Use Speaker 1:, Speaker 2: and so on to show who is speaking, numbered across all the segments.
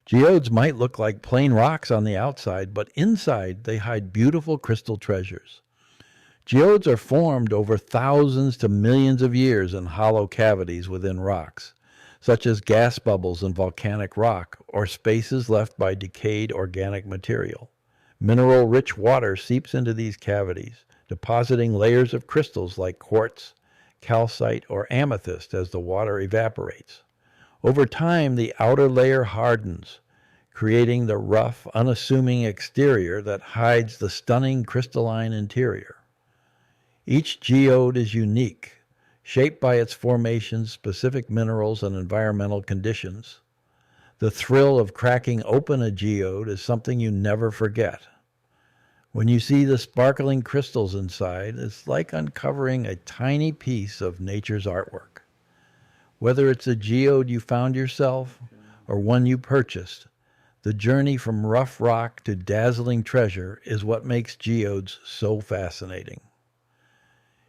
Speaker 1: Geodes might look like plain rocks on the outside, but inside they hide beautiful crystal treasures. Geodes are formed over thousands to millions of years in hollow cavities within rocks, such as gas bubbles in volcanic rock or spaces left by decayed organic material. Mineral-rich water seeps into these cavities, depositing layers of crystals like quartz, calcite, or amethyst as the water evaporates. Over time, the outer layer hardens, creating the rough, unassuming exterior that hides the stunning crystalline interior. Each geode is unique, shaped by its formation's specific minerals and environmental conditions. The thrill of cracking open a geode is something you never forget. When you see the sparkling crystals inside, it's like uncovering a tiny piece of nature's artwork. Whether it's a geode you found yourself or one you purchased, the journey from rough rock to dazzling treasure is what makes geodes so fascinating.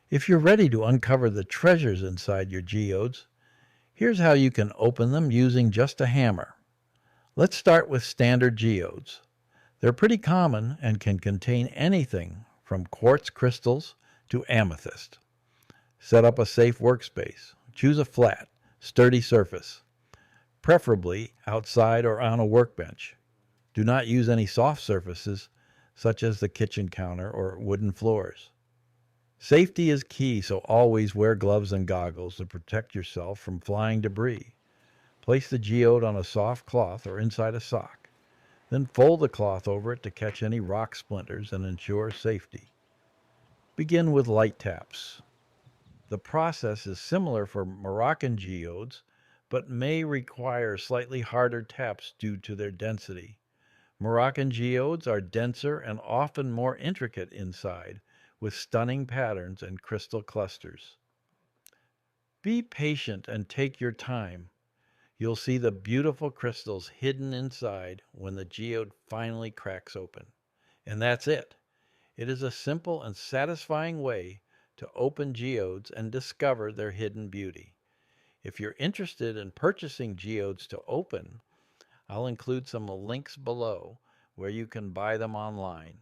Speaker 1: If you're ready to uncover the treasures inside your geodes, here's how you can open them using just a hammer. Let's start with standard geodes. They're pretty common and can contain anything from quartz crystals to amethyst. Set up a safe workspace. Choose a flat, sturdy surface, preferably outside or on a workbench. Do not use any soft surfaces such as the kitchen counter or wooden floors. Safety is key, so always wear gloves and goggles to protect yourself from flying debris. Place the geode on a soft cloth or inside a sock. Then fold the cloth over it to catch any rock splinters and ensure safety. Begin with light taps. The process is similar for Moroccan geodes, but may require slightly harder taps due to their density. Moroccan geodes are denser and often more intricate inside, with stunning patterns and crystal clusters. Be patient and take your time. You'll see the beautiful crystals hidden inside when the geode finally cracks open. And that's it. It is a simple and satisfying way to open geodes and discover their hidden beauty. If you're interested in purchasing geodes to open, I'll include some links below where you can buy them online.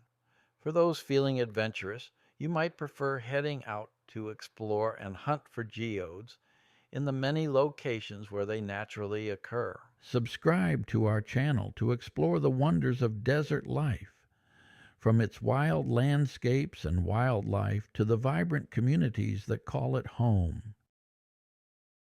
Speaker 1: For those feeling adventurous, you might prefer heading out to explore and hunt for geodes in the many locations where they naturally occur. Subscribe to our channel to explore the wonders of desert life, from its wild landscapes and wildlife to the vibrant communities that call it home.